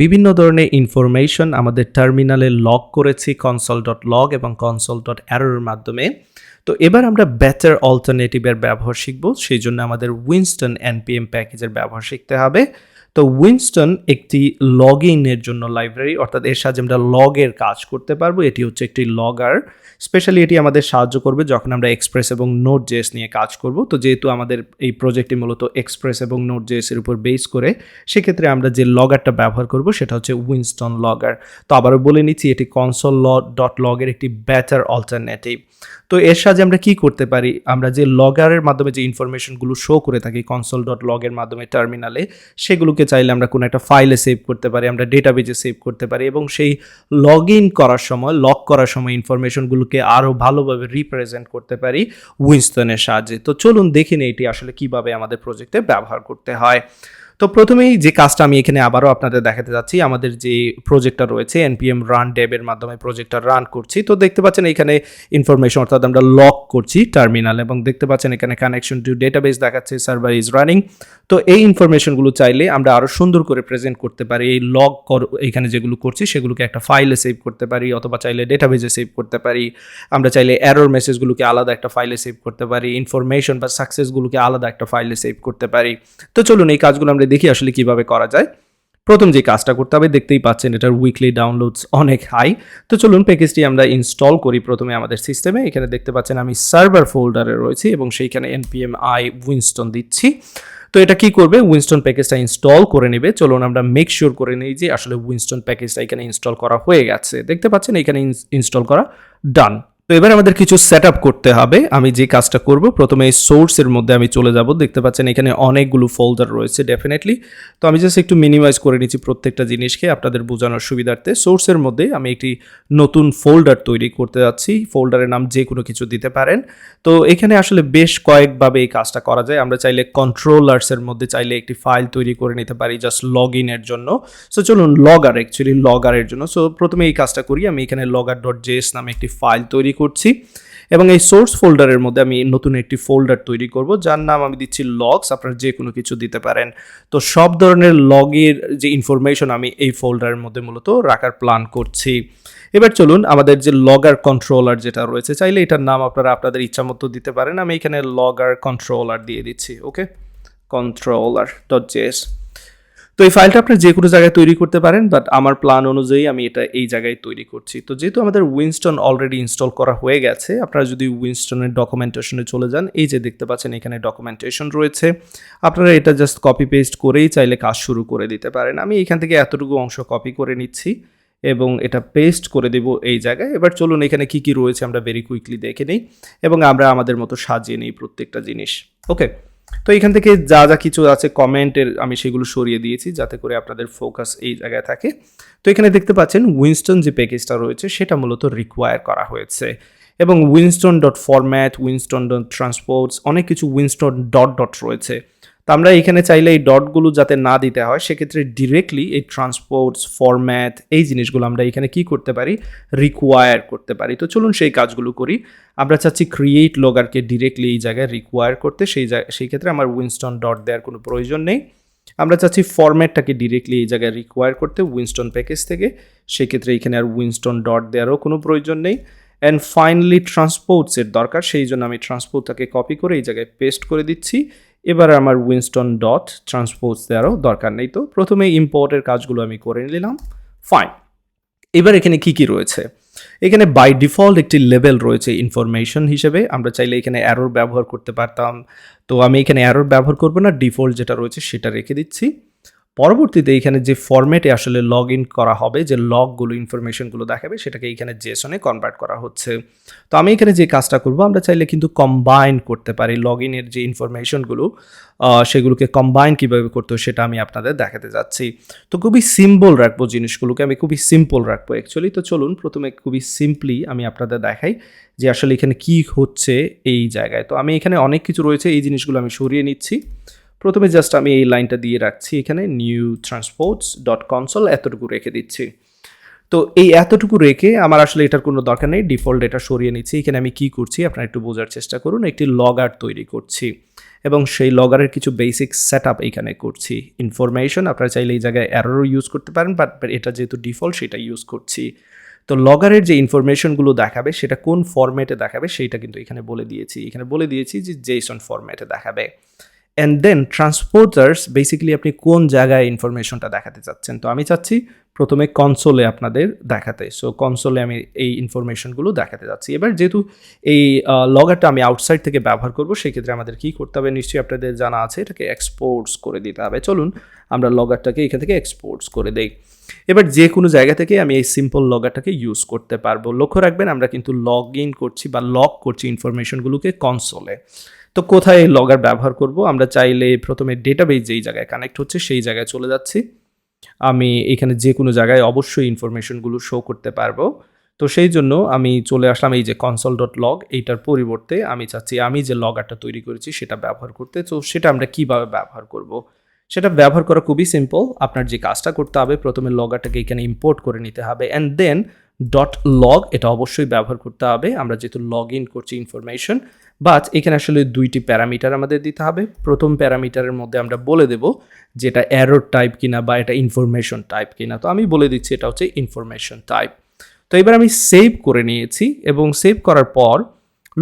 বিভিন্ন ধরনের ইনফরমেশন আমাদের টার্মিনালে লগ করেছি console.log এবং console.error এর মাধ্যমে। তো এবার আমরা বেটার অল্টারনেটিভের ব্যবহার শিখব। সেই জন্য আমাদের উইনস্টন npm প্যাকেজের ব্যবহার শিখতে হবে। তো উইনস্টন একটি লগইনের জন্য লাইব্রেরি, অর্থাৎ এর সাহায্যে আমরা লগের কাজ করতে পারবো। এটি হচ্ছে একটি লগার। স্পেশালি এটি আমাদের সাহায্য করবে যখন আমরা এক্সপ্রেস এবং নোড.js নিয়ে কাজ করব। তো যেহেতু আমাদের এই প্রজেক্টটি মূলত এক্সপ্রেস এবং নোড.js এর উপর বেস করে, সেক্ষেত্রে আমরা যে লগারটা ব্যবহার করব সেটা হচ্ছে উইনস্টন লগার। তো আবারও বলে নিচ্ছি, এটি console.log এর একটি বেটার অল্টারনেটিভ। তো এর সাহায্যে আমরা কি করতে পারি, আমরা যে লগারের মাধ্যমে যে ইনফরমেশনগুলো শো করে থাকি console.log এর মাধ্যমে টার্মিনালে, সেগুলোকে চাইলে আমরা কোনো একটা ফাইলে সেভ করতে পারি, আমরা ডেটাবেজে সেভ করতে পারি এবং সেই লগ করার সময় ইনফরমেশনগুলোকে আরও ভালোভাবে রিপ্রেজেন্ট করতে পারি উইনস্টনের সাহায্যে। তো চলুন দেখে নিই এটি আসলে কিভাবে আমাদের প্রজেক্টে ব্যবহার করতে হয়। তো প্রথমেই যে কাজটা আমি এখানে আবারও আপনাদের দেখাতে যাচ্ছি, আমাদের যে প্রজেক্টটা রয়েছে npm run dev এর মাধ্যমে প্রজেক্টটা রান করছি। তো দেখতে পাচ্ছেন এখানে ইনফরমেশন, অর্থাৎ আমরা লগ করছি টার্মিনাল, এবং দেখতে পাচ্ছেন এখানে কানেকশন টু ডেটাবেস দেখাচ্ছে, সার্ভার ইজ রানিং। তো এই ইনফরমেশনগুলো চাইলে আমরা আরও সুন্দর করে প্রেজেন্ট করতে পারি। এই লগ এখানে যেগুলো করছি সেগুলোকে একটা ফাইলে সেভ করতে পারি, অথবা চাইলে ডেটাবেজে সেভ করতে পারি। আমরা চাইলে এরর মেসেজগুলোকে আলাদা একটা ফাইলে সেভ করতে পারি, ইনফরমেশন বা সাকসেসগুলোকে আলাদা একটা ফাইলে সেভ করতে পারি। তো চলুন এই কাজগুলো আমরা দেখি আসলে কিভাবে করা যায়। প্রথম যে কাজটা করতে হবে, দেখতেই পাচ্ছেন এটার উইকলি ডাউনলোডস অনেক হাই। তো চলুন প্যাকেজটি আমরা ইনস্টল করি প্রথমে আমাদের সিস্টেমে। এখানে দেখতে পাচ্ছেন আমি সার্ভার ফোল্ডারে রয়েছি এবং সেইখানে npm i উইনস্টন দিচ্ছি। তো এটা কি করবে, উইনস্টন প্যাকেজটা ইনস্টল করে নেবে। চলুন আমরা মেক শিওর করে নিই যে আসলে উইনস্টন প্যাকেজটা এখানে ইনস্টল করা হয়ে গেছে। দেখতে পাচ্ছেন এখানে ইনস্টল করা ডান। তো এবার আমাদের কিছু সেট আপ করতে হবে। আমি যে কাজটা করব, প্রথমে এই সোর্সের মধ্যে আমি চলে যাব। দেখতে পাচ্ছেন এখানে অনেকগুলো ফোল্ডার রয়েছে ডেফিনেটলি। তো আমি জাস্ট একটু মিনিমাইজ করে নিচ্ছি প্রত্যেকটা জিনিসকে আপনাদের বোঝানোর সুবিধার্থে। সোর্সের মধ্যে আমি একটি নতুন ফোল্ডার তৈরি করতে যাচ্ছি। ফোল্ডারের নাম যে কোনো কিছু দিতে পারেন। তো এখানে আসলে বেশ কয়েকভাবে এই কাজটা করা যায়। আমরা চাইলে কন্ট্রোলার্সের মধ্যে চাইলে একটি ফাইল তৈরি করে নিতে পারি জাস্ট লগ ইনের জন্য। সো চলুন লগারের জন্য। সো প্রথমে এই কাজটা করি, আমি এখানে logger.js নামে একটি ফাইল তৈরি করছি এবং এই সোর্স ফোল্ডারের মধ্যে আমি নতুন একটি ফোল্ডার তৈরি করব যার নাম আমি দিচ্ছি লগস। আপনারা যে কোনো কিছু দিতে পারেন। তো সব ধরনের লগের যে ইনফরমেশন আমি এই ফোল্ডারের মধ্যে মূলত রাখার প্ল্যান করছি। এবার চলুন আমাদের যে লগার কন্ট্রোলার যেটা রয়েছে, চাইলে এটার নাম আপনারা আপনাদের ইচ্ছা মতো দিতে পারেন। আমি এখানে লগার কন্ট্রোলার দিয়ে দিচ্ছি। ওকে, controller.js। তো এই ফাইলটা আপনি যে কোনো জায়গায় তৈরি করতে পারেন, বাট আমার প্ল্যান অনুযায়ী আমি এটা এই জায়গায় তৈরি করছি। তো যেহেতু আমাদের উইনস্টন অলরেডি ইনস্টল করা হয়ে গেছে, আপনারা যদি উইনস্টনের ডকুমেন্টেশনে চলে যান, এই যে দেখতে পাচ্ছেন এখানে ডকুমেন্টেশন রয়েছে, আপনারা এটা জাস্ট কপি পেস্ট করেই চাইলে কাজ শুরু করে দিতে পারেন। আমি এখান থেকে এতটুকু অংশ কপি করে নিচ্ছি এবং এটা পেস্ট করে দেব এই জায়গায়। এবার চলুন এখানে কি কি রয়েছে আমরা ভেরি কুইকলি দেখে নিই এবং আমরা আমাদের মতো সাজিয়ে নিই প্রত্যেকটা জিনিস। ওকে, তো এখান থেকে যা যা কিছু আছে কমেন্টের আমি সেগুলো সরিয়ে দিয়েছি যাতে করে আপনাদের ফোকাস এই জায়গায় থাকে। তো এখানে দেখতে পাচ্ছেন উইনস্টন যে প্যাকেজটা রয়েছে সেটা মূলত রিকোয়ার করা হয়েছে এবং winston.format, winston.transports, অনেক কিছু winston.dot রয়েছে। তো আমরা এখানে চাইলে এই ডটগুলো যাতে না দিতে হয়, সেক্ষেত্রে ডিরেক্টলি এই ট্রান্সপোর্টস, ফরম্যাট, এই জিনিসগুলো আমরা এখানে কি করতে পারি, রিকোয়ার করতে পারি। তো চলুন সেই কাজগুলো করি। আমরা চাচ্ছি ক্রিয়েট লগারকে ডিরেক্টলি এই জায়গায় রিকোয়ার করতে, সেই ক্ষেত্রে আমার উইনস্টন ডট দেওয়ার কোনো প্রয়োজন নেই। আমরা চাচ্ছি ফরম্যাটটাকে ডিরেক্টলি এই জায়গায় রিকোয়ার করতে উইনস্টন প্যাকেজ থেকে, সেক্ষেত্রে এখানে আর উইনস্টন ডট দেওয়ারও কোনো প্রয়োজন নেই। অ্যান্ড ফাইনালি ট্রান্সপোর্টসের দরকার, সেই জন্য আমি ট্রান্সপোর্টটাকে কপি করে এই জায়গায় পেস্ট করে দিচ্ছি। এবার আমার উইনস্টন ডট ট্রান্সপোর্টস দেওয়ারও দরকার নেই। তো প্রথমে ইম্পোর্টের কাজগুলো আমি করে নিলাম। ফাইন। এবার এখানে কি কি রয়েছে, এখানে বাই ডিফল্ট একটি লেভেল রয়েছে ইনফরমেশন হিসেবে। আমরা চাইলে এখানে অ্যারোর ব্যবহার করতে পারতাম, তো আমি এখানে অ্যারোর ব্যবহার করব না, ডিফল্ট যেটা রয়েছে সেটা রেখে দিচ্ছি। পরবর্তীতে এখানে যে ফরম্যাটে আসলে লগ ইন করা হবে, যে লগগুলো ইনফরমেশনগুলো দেখাবে, সেটাকে এখানে জেসনে কনভার্ট করা হচ্ছে। তো আমি এখানে যে কাজটা করব, আমরা চাইলে কিন্তু কম্বাইন করতে পারি লগ ইনের যে ইনফরমেশনগুলো, সেগুলোকে কম্বাইন কীভাবে করতে হয় সেটা আমি আপনাদের দেখাতে যাচ্ছি। তো খুবই সিম্পল রাখবো জিনিসগুলোকে, আমি খুবই সিম্পল রাখবো অ্যাকচুয়ালি। তো চলুন প্রথমে খুবই সিম্পলি আমি আপনাদের দেখাই যে আসলে এখানে কি হচ্ছে এই জায়গায়। তো আমি এখানে অনেক কিছু রয়েছে, এই জিনিসগুলো আমি সরিয়ে নিচ্ছি। প্রথমে জাস্ট আমি এই লাইনটা দিয়ে রাখছি এখানে, নিউ ট্রান্সপোর্টস ডট কনসোল, এতটুকু রেখে দিচ্ছি। তো এই এতটুকু রেখে আমার আসলে এটার কোনো দরকার নেই, ডিফল্ট এটা সরিয়ে নিচ্ছি। এখানে আমি কি করছি আপনারা একটু বোঝার চেষ্টা করুন, একটি লগার তৈরি করছি। এবং সেই লগারের কিছু বেসিক সেট আপ এইখানে করছি। ইনফরমেশন আপনারা চাইলে এই জায়গায় অ্যারোরও ইউজ করতে পারেন, বাট এটা যেহেতু ডিফল্ট সেটা ইউজ করছি। তো লগারের যে ইনফরমেশনগুলো দেখাবে সেটা কোন ফরম্যাটে দেখাবে সেইটা কিন্তু এখানে বলে দিয়েছি। এখানে বলে দিয়েছি যে জেসন ফরম্যাটে দেখাবে। অ্যান্ড দেন ট্রান্সপোর্টার্স, বেসিক্যালি আপনি কোন জায়গায় ইনফরমেশনটা দেখাতে চাচ্ছেন। তো আমি চাচ্ছি প্রথমে কনসোলে আপনাদের দেখাতে। সো কনসোলে আমি এই ইনফরমেশনগুলো দেখাতে যাচ্ছি। এবার যেহেতু এই লগারটা আমি আউটসাইড থেকে ব্যবহার করব, সেক্ষেত্রে আমাদের কী করতে হবে নিশ্চয়ই আপনাদের জানা আছে, এটাকে এক্সপোর্টস করে দিতে হবে। চলুন আমরা লগারটাকে এখান থেকে এক্সপোর্টস করে দেই। এবার যে কোনো জায়গা থেকে আমি এই সিম্পল লগারটাকে ইউজ করতে পারবো। লক্ষ্য রাখবেন আমরা কিন্তু লগ ইন করছি বা লগ করছি ইনফরমেশনগুলোকে কনসোলে। তো কোথায় এই লগার ব্যবহার করব, আমরা চাইলে প্রথমে ডেটাবেস যেই জায়গায় কানেক্ট হচ্ছে সেই জায়গায় চলে যাচ্ছি। আমি এখানে যে কোনো জায়গায় অবশ্যই ইনফরমেশনগুলো শো করতে পারবো। তো সেই জন্য আমি চলে আসলাম এই যে console.log, এইটার পরিবর্তে আমি চাচ্ছি আমি যে লগারটা তৈরি করেছি সেটা ব্যবহার করতে। তো সেটা আমরা কিভাবে ব্যবহার করব, সেটা ব্যবহার করা খুবই সিম্পল। আপনার যে কাজটা করতে হবে, প্রথমে লগারটাকে এখানে ইম্পোর্ট করে নিতে হবে, অ্যান্ড দেন .log এটা অবশ্যই ব্যবহার করতে হবে। আমরা যেহেতু লগ ইন করছি ইনফরমেশন, বাট এখানে আসলে দুইটি প্যারামিটার আমাদের দিতে হবে। প্রথম প্যারামিটারের মধ্যে আমরা বলে দেব যেটা অ্যারোর টাইপ কিনা বা এটা ইনফরমেশন টাইপ কিনা। তো আমি বলে দিচ্ছি এটা হচ্ছে ইনফরমেশন টাইপ। তো এবার আমি সেভ করে নিয়েছি, এবং সেভ করার পর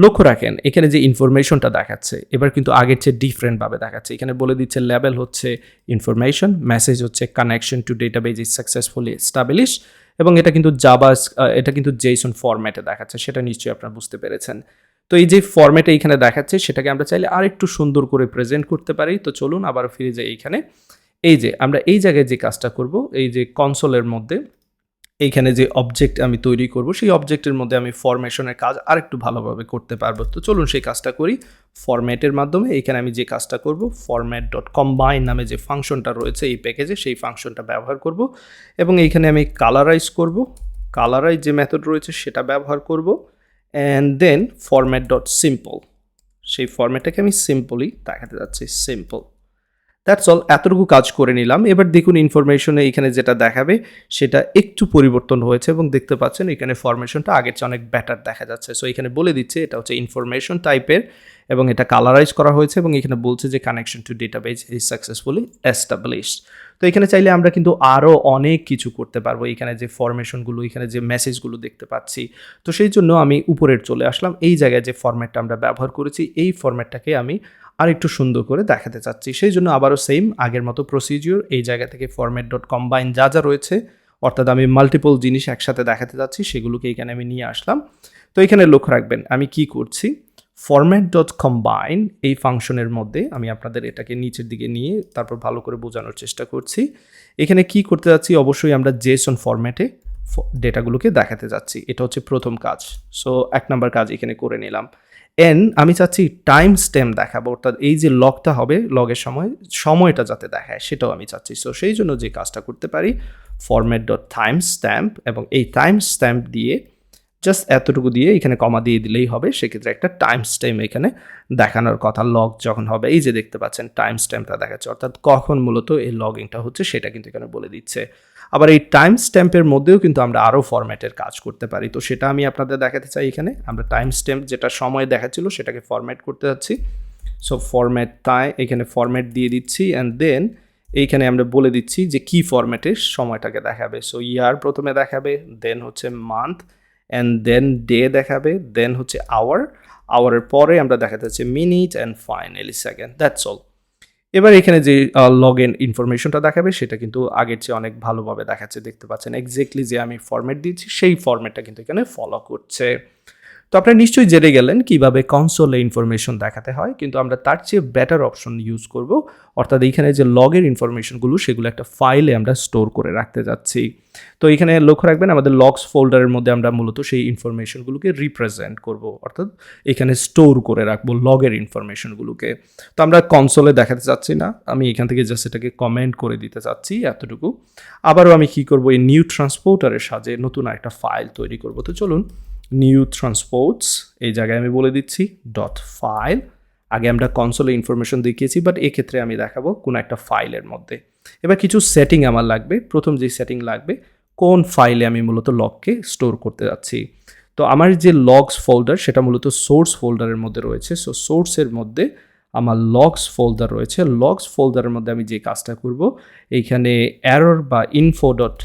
লক্ষ্য রাখেন এখানে যে ইনফরমেশনটা দেখাচ্ছে এবার কিন্তু আগের চেয়ে ডিফারেন্টভাবে দেখাচ্ছে। এখানে বলে দিচ্ছে লেভেল হচ্ছে ইনফরমেশন, মেসেজ হচ্ছে connection to database is successfully establish, এবং এটা কিন্তু এটা কিন্তু জেসন ফরম্যাটে দেখাচ্ছে, সেটা নিশ্চয়ই আপনারা বুঝতে পেরেছেন। তো এই যে ফরম্যাটে এইখানে দেখাচ্ছে সেটাকে আমরা চাইলে আরেকটু সুন্দর করে প্রেজেন্ট করতে পারি। তো চলুন আবার ফিরে যাই এইখানে। এই যে আমরা এই জায়গায় যে কাজটা করব, এই যে কনসোলের মধ্যে এইখানে যে অবজেক্ট আমি তৈরি করব সেই অবজেক্টের মধ্যে আমি ফরমেশনের কাজ আরেকটু ভালোভাবে করতে পারবো। তো চলুন সেই কাজটা করি ফরম্যাটের মাধ্যমে। এখানে আমি যে কাজটা করব, format.combine নামে যে ফাংশনটা রয়েছে এই প্যাকেজে, সেই ফাংশনটা ব্যবহার করব, এবং এইখানে আমি কালারাইজ করব। কালারাইজ যে মেথড রয়েছে সেটা ব্যবহার করব, অ্যান্ড দেন format.simple, সেই ফরম্যাটটাকে আমি সিম্পলি দেখাতে যাচ্ছি, সিম্পল। দ্যাটস অল, এতটুকু কাজ করে নিলাম। এবার দেখুন ইনফরমেশনে এখানে যেটা দেখাবে সেটা একটু পরিবর্তন হয়েছে, এবং দেখতে পাচ্ছেন এখানে ফরমেশনটা আগের চেয়ে অনেক বেটার দেখা যাচ্ছে। সো এখানে বলে দিচ্ছে এটা হচ্ছে ইনফরমেশন টাইপের, এবং এটা কালারাইজ করা হয়েছে, এবং এখানে বলছে যে connection to database is successfully established. তো এখানে চাইলে আমরা কিন্তু আরও অনেক কিছু করতে পারবো। এখানে যে ফরমেশনগুলো, এখানে যে মেসেজগুলো দেখতে পাচ্ছি, তো সেই জন্য আমি উপরের চলে আসলাম। এই জায়গায় যে ফরম্যাটটা আমরা ব্যবহার করেছি এই ফরম্যাটটাকে আমি আর একটু সুন্দর করে দেখাতে চাচ্ছি। সেই জন্য আবারও সেম আগের মতো প্রসিজিওর, এই জায়গা থেকে format.combine যা যা রয়েছে, অর্থাৎ আমি মাল্টিপল জিনিস একসাথে দেখাতে চাচ্ছি, সেগুলোকে এখানে আমি নিয়ে আসলাম। তো এখানে লক্ষ্য রাখবেন আমি কি করছি, format.combine এই ফাংশনের মধ্যে আমি আপনাদের এটাকে নিচের দিকে নিয়ে তারপর ভালো করে বোঝানোর চেষ্টা করছি। এখানে কি করতে যাচ্ছি, অবশ্যই আমরা জেসন ফরম্যাটে ডেটাগুলোকে দেখাতে যাচ্ছি। এটা হচ্ছে প্রথম কাজ। সো 1 নাম্বার কাজ এখানে করে নিলাম। আমি চাচ্ছি টাইম স্ট্যাম্প দেখাবো, অর্থাৎ এই যে লগটা হবে লগের সময়টা যাতে দেখায় সেটাও আমি চাচ্ছি। সো সেই জন্য যে কাজটা করতে পারি, format.timestamp, এবং এই টাইম স্ট্যাম্প দিয়ে জাস্ট এতটুকু দিয়ে এখানে কমা দিয়ে দিলেই হবে। সেক্ষেত্রে একটা টাইম স্ট্যাম্প এখানে দেখানোর কথা, লগ যখন হবে এই যে দেখতে পাচ্ছেন টাইম স্ট্যাম্পটা দেখাচ্ছে, অর্থাৎ কখন মূলত এই লগিংটা হচ্ছে সেটা কিন্তু এখানে বলে দিচ্ছে। আবার এই টাইম স্ট্যাম্পের মধ্যেও কিন্তু আমরা আরও ফরম্যাটের কাজ করতে পারি। তো সেটা আমি আপনাদের দেখাতে চাই। এখানে আমরা টাইম স্ট্যাম্প যেটা সময় দেখাচ্ছিল সেটাকে ফরম্যাট করতে যাচ্ছি। সো এখানে ফরম্যাট দিয়ে দিচ্ছি, অ্যান্ড দেন এইখানে আমরা বলে দিচ্ছি যে কি ফরম্যাটে সময়টাকে দেখাবে। সো ইয়ার প্রথমে দেখাবে, দেন হচ্ছে মান্থ, অ্যান্ড দেন ডে দেখাবে, দেন হচ্ছে আওয়ারের পরে আমরা দেখাতে যাচ্ছি minute, and finally second. That's all. এবার এখানে যে লগ ইন ইনফরমেশনটা দেখাবে সেটা কিন্তু আগের চেয়ে অনেক ভালোভাবে দেখাচ্ছে, দেখতে পাচ্ছেন এক্স্যাক্টলি যে আমি ফরম্যাট দিয়েছি সেই ফরম্যাটটা কিন্তু এখানে ফলো করছে। তো আপনারা নিশ্চয়ই জেনে গেলেন কিভাবে কনসোলে ইনফরমেশন দেখাতে হয়, কিন্তু আমরা তার চেয়ে বেটার অপশন ইউজ করব, অর্থাৎ এইখানে যে লগের ইনফরমেশনগুলো সেগুলো একটা ফাইলে আমরা স্টোর করে রাখতে যাচ্ছি। তো এখানে লক্ষ্য রাখবেন আমাদের লগস ফোল্ডারের মধ্যে আমরা মূলত সেই ইনফরমেশনগুলোকে রিপ্রেজেন্ট করব, অর্থাৎ এখানে স্টোর করে রাখবো লগের ইনফরমেশনগুলোকে। তো আমরা কনসোলে দেখাতে চাচ্ছি না, আমি এখান থেকে জাস্ট এটাকে কমেন্ট করে দিতে চাচ্ছি এতটুকু। আবারও আমি কি করব, এই নিউ ট্রান্সপোর্টারের সাহায্যে নতুন একটা ফাইল তৈরি করব। তো চলুন নিউ ট্রান্সপোর্টস এই জায়গায় আমি বলে দিচ্ছি .ফাইল। আগে আমরা কনসোলে ইনফরমেশন দেখিয়েছি, বাট এক্ষেত্রে আমি দেখাবো কোনো একটা ফাইলের মধ্যে। এবার কিছু সেটিং আমার লাগবে। প্রথম যে সেটিং লাগবে, কোন ফাইলে আমি মূলত লগকে স্টোর করতে যাচ্ছি। তো আমার যে লগস ফোল্ডার সেটা মূলত সোর্স ফোল্ডারের মধ্যে রয়েছে। সো সোর্সের মধ্যে আমার লগস ফোল্ডার রয়েছে, লগস ফোল্ডারের মধ্যে আমি যে কাজটা করব, এইখানে এরর বা ইনফো ডট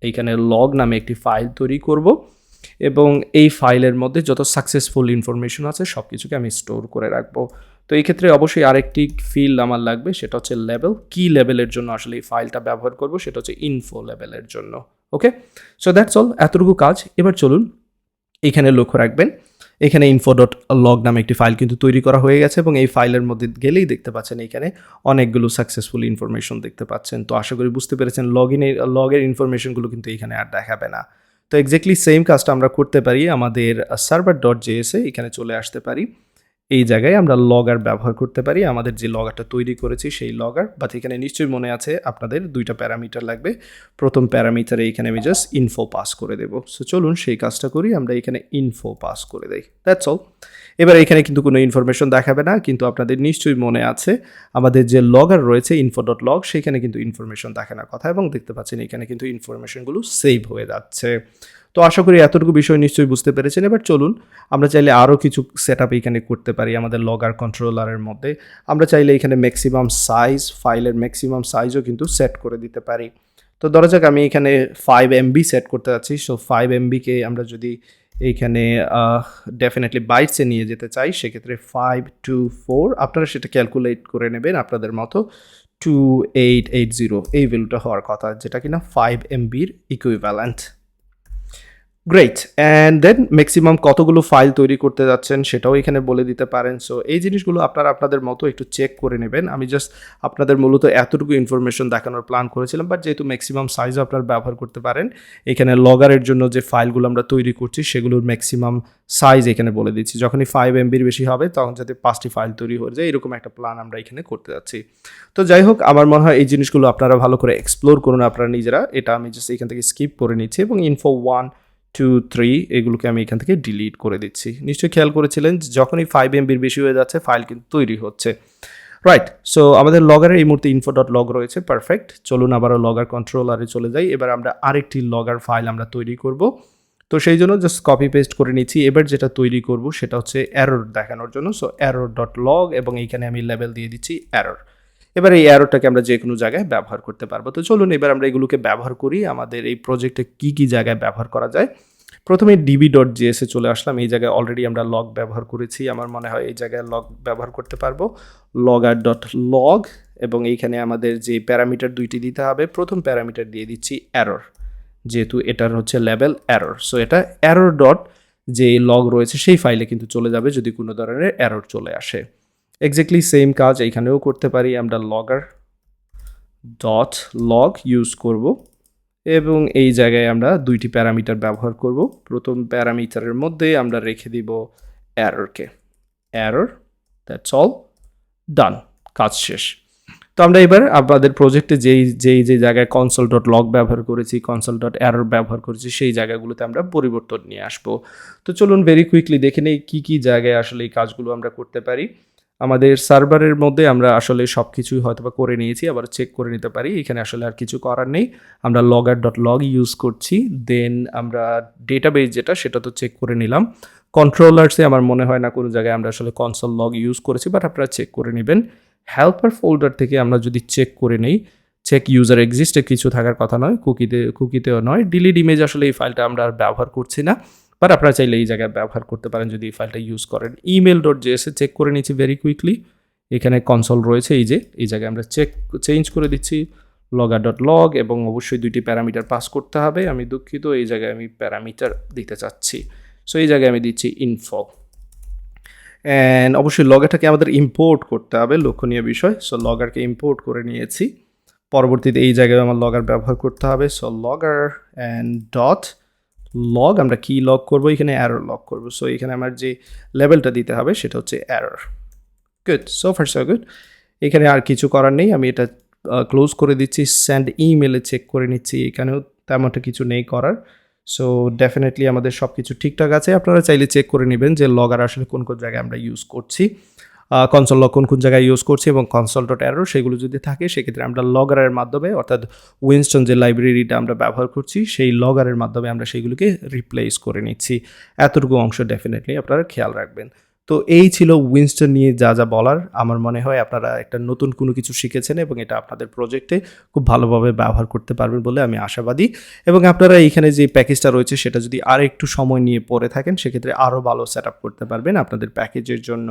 এইখানে লগ নামে একটি ফাইল তৈরি করব এবং এই ফাইলের মধ্যে যত সাকসেসফুল ইনফরমেশন আছে সব কিছুকে আমি স্টোর করে রাখবো। তো এই ক্ষেত্রে অবশ্যই আরেকটি ফিল্ড আমার লাগবে, সেটা হচ্ছে লেভেল। কি লেভেলের জন্য আসলে এই ফাইলটা ব্যবহার করব, সেটা হচ্ছে ইনফো লেভেলের জন্য। ওকে, সো দ্যাটস অল, এতটুকু কাজ। এবার চলুন এখানে লক্ষ্য রাখবেন, এখানে ইনফো ডট লগ নামে একটি ফাইল কিন্তু তৈরি করা হয়ে গেছে এবং এই ফাইলের মধ্যে গেলেই দেখতে পাচ্ছেন এখানে অনেকগুলো সাকসেসফুল ইনফরমেশন দেখতে পাচ্ছেন। তো আশা করি বুঝতে পেরেছেন লগের ইনফরমেশনগুলো কিন্তু এখানে আর দেখাবে না। তো এক্স্যাক্টলি সেম কাজটা আমরা করতে পারি আমাদের সার্ভার ডট জেএসে, এখানে চলে আসতে পারি। এই জায়গায় আমরা লগার ব্যবহার করতে পারি, আমাদের যে লগারটা তৈরি করেছি সেই লগার। বাট এখানে নিশ্চয়ই মনে আছে আপনাদের দুইটা প্যারামিটার লাগবে। প্রথম প্যারামিটারে এখানে আমি জাস্ট ইনফো পাস করে দেবো। সো চলুন সেই কাজটা করি, আমরা এখানে ইনফো পাস করে দেই, দ্যাটস অল। এবার এখানে কিন্তু কোনো ইনফরমেশন দেখাবে না, কিন্তু আপনাদের নিশ্চয়ই মনে আছে আমাদের যে লগার রয়েছে ইনফো ডট লগ, সেখানে কিন্তু ইনফরমেশন দেখানোর কথা এবং দেখতে পাচ্ছেন এখানে কিন্তু ইনফরমেশনগুলো সেভ হয়ে যাচ্ছে। তো আশা করি এতটুকু বিষয় নিশ্চয়ই বুঝতে পেরেছেন। এবার চলুন আমরা চাইলে আরও কিছু সেট আপ এখানে করতে পারি আমাদের লগার কন্ট্রোলারের মধ্যে। আমরা চাইলে এখানে ম্যাক্সিমাম সাইজ, ফাইলের ম্যাক্সিমাম সাইজও কিন্তু সেট করে দিতে পারি। তো ধরা যাক আমি এখানে 5 MB সেট করতে যাচ্ছি। সো 5 MBকে আমরা যদি এইখানে ডেফিনেটলি বাইটসে নিয়ে যেতে চাই, সেক্ষেত্রে 524, আপনারা সেটা ক্যালকুলেট করে নেবেন আপনাদের মতো, 2880 এই ভ্যালুটা হওয়ার কথা, যেটা কিনা 5 MBর equivalent. Great, and then maximum কতগুলো ফাইল তৈরি করতে যাচ্ছেন সেটাও এখানে বলে দিতে পারেন। সো এই জিনিসগুলো আপনারা আপনাদের মতো একটু চেক করে নেবেন। আমি জাস্ট আপনাদের মূলত এতটুকু ইনফরমেশন দেখানোর প্ল্যান করেছিলাম, বাট যেহেতু ম্যাক্সিমাম সাইজও আপনারা ব্যবহার করতে পারেন, এখানে লগারের জন্য যে ফাইলগুলো আমরা তৈরি করছি সেগুলোর ম্যাক্সিমাম সাইজ এখানে বলে দিচ্ছি। যখনই 5 MBর বেশি হবে তখন যাতে 5টি ফাইল তৈরি হয়ে যায়, এরকম একটা প্ল্যান আমরা এখানে করতে যাচ্ছি। তো যাই হোক, আমার মনে হয় এই জিনিসগুলো আপনারা ভালো করে এক্সপ্লোর করুন আপনারা নিজেরা। এটা আমি জাস্ট এখান থেকে স্কিপ করে নিচ্ছি এবং ইনফো 1, 2, 3 এগুলোকে আমি এখান থেকে ডিলিট করে দিচ্ছি। নিশ্চয়ই খেয়াল করেছিলেন যখনই 5 MBর বেশি হয়ে যাচ্ছে ফাইল কিন্তু তৈরি হচ্ছে, রাইট? সো আমাদের লগারের এই মুহূর্তে ইনফো ডট লগ রয়েছে, পারফেক্ট। চলুন আবারও লগার কন্ট্রোলারে চলে যাই। এবার আমরা আরেকটি লগার ফাইল আমরা তৈরি করব। তো সেই জন্য জাস্ট কপি পেস্ট করে নিচ্ছি। এবার যেটা তৈরি করব সেটা হচ্ছে এরর দেখানোর জন্য। সো এরর ডট লগ এবং এইখানে আমি লেবেল দিয়ে দিচ্ছি এরর। এবার এই অ্যারোটাকে আমরা যে কোনো জায়গায় ব্যবহার করতে পারবো। তো চলুন এবার আমরা এগুলোকে ব্যবহার করি। আমাদের এই প্রজেক্টে কী কী জায়গায় ব্যবহার করা যায়। প্রথমে db.js-এ চলে আসলাম। এই জায়গায় অলরেডি আমরা লগ ব্যবহার করেছি, আমার মনে হয় এই জায়গায় লগ ব্যবহার করতে পারবো। logger.log এবং এইখানে আমাদের যে প্যারামিটার দুইটি দিতে হবে, প্রথম প্যারামিটার দিয়ে দিচ্ছি এরর, যেহেতু এটার হচ্ছে লেভেল এরর। সো এটা এরর ডট যে লগ রয়েছে সেই ফাইলে কিন্তু চলে যাবে যদি কোনো ধরনের এরর চলে আসে। এক্স্যাক্টলি সেম কাজ এইখানেও করতে পারি। আমরা logger.log ইউজ করব এবং এই জায়গায় আমরা দুইটি প্যারামিটার ব্যবহার করব। প্রথম প্যারামিটারের মধ্যে আমরা রেখে দিব এররকে, এরর, দ্যাটস অল, ডান, কাজ শেষ। তো আমরা এবার আমাদের প্রজেক্টে যে জায়গায় console.log ব্যবহার করেছি, console.error ব্যবহার করেছি, সেই জায়গাগুলোতে আমরা পরিবর্তন নিয়ে আসবো। তো চলুন ভেরি কুইকলি দেখে নেই কী জায়গায় আসলে এই কাজগুলো আমরা করতে পারি। আমাদের সার্ভারের মধ্যে আমরা আসলে সব কিছুই হয়তোবা করে নিয়েছি, আবার চেক করে নিতে পারি। এখানে আসলে আর কিছু করার নেই। আমরা logger.log ইউজ করছি। দেন আমরা ডেটাবেস যেটা সেটা তো চেক করে নিলাম। কন্ট্রোলার্সে আমার মনে হয় না কোনো জায়গায় আমরা আসলে console.log ইউজ করেছি, বাট আপনারা চেক করে নেবেন। হেল্পার ফোল্ডার থেকে আমরা যদি চেক করে নেই, চেক ইউজার এক্সিস্টে কিছু থাকার কথা নয়, কুকিতেও নয়। ডিলিট ইমেজ আসলে এই ফাইলটা আমরা আর ব্যবহার করছি না, বাট আপনারা চাইলে এই জায়গায় ব্যবহার করতে পারেন যদি এই ফাইলটা ইউজ করেন। email.js-এ চেক করে নিচ্ছি ভেরি কুইকলি। এখানে কনসোল রয়েছে, এই জায়গায় আমরা চেঞ্জ করে দিচ্ছি logger.log এবং অবশ্যই দুইটি প্যারামিটার পাস করতে হবে। আমি দুঃখিত, এই জায়গায় আমি প্যারামিটার দিতে চাচ্ছি। সো এই জায়গায় আমি দিচ্ছি ইনফো, অ্যান্ড অবশ্যই লগারটাকে আমাদের ইম্পোর্ট করতে হবে, লক্ষণীয় বিষয়। সো লগারকে ইম্পোর্ট করে নিয়েছি। পরবর্তীতে এই জায়গায় আমার লগার ব্যবহার করতে হবে। সো লগার অ্যান্ড ডট লগ, আমরা কি লগ করবো, এখানে এরর লগ করবো। সো এখানে আমার যে লেভেলটা দিতে হবে সেটা হচ্ছে error. Good, so far so good. এখানে আর কিছু করার নেই, আমি এটা ক্লোজ করে দিচ্ছি। সেন্ড ইমেলে চেক করে নিচ্ছি, এখানেও তেমনটা কিছু নেই করার। সো ডেফিনেটলি আমাদের সব কিছু ঠিকঠাক আছে। আপনারা চাইলে চেক করে নেবেন যে লগার আসলে কোন জায়গায় আমরা ইউজ করছি, কনসোল লগ কোন জায়গায় ইউজ করছি এবং console.error সেগুলো যদি থাকে সেক্ষেত্রে আমরা লগারের মাধ্যমে, অর্থাৎ উইনস্টন যে লাইব্রেরিটা আমরা ব্যবহার করছি সেই লগারের মাধ্যমে আমরা সেইগুলোকে রিপ্লেস করে নিচ্ছি। এতটুকু অংশ ডেফিনেটলি আপনারা খেয়াল রাখবেন। তো এই ছিল উইনস্টন নিয়ে যা যা বলার। আমার মনে হয় আপনারা একটা নতুন কোনো কিছু শিখেছেন এবং এটা আপনাদের প্রজেক্টে খুব ভালোভাবে ব্যবহার করতে পারবেন বলে আমি আশাবাদী। এবং আপনারা এইখানে যে প্যাকেজটা রয়েছে সেটা যদি আর একটু সময় নিয়ে পড়ে থাকেন সেক্ষেত্রে আরও ভালো সেট আপ করতে পারবেন আপনাদের প্যাকেজের জন্য।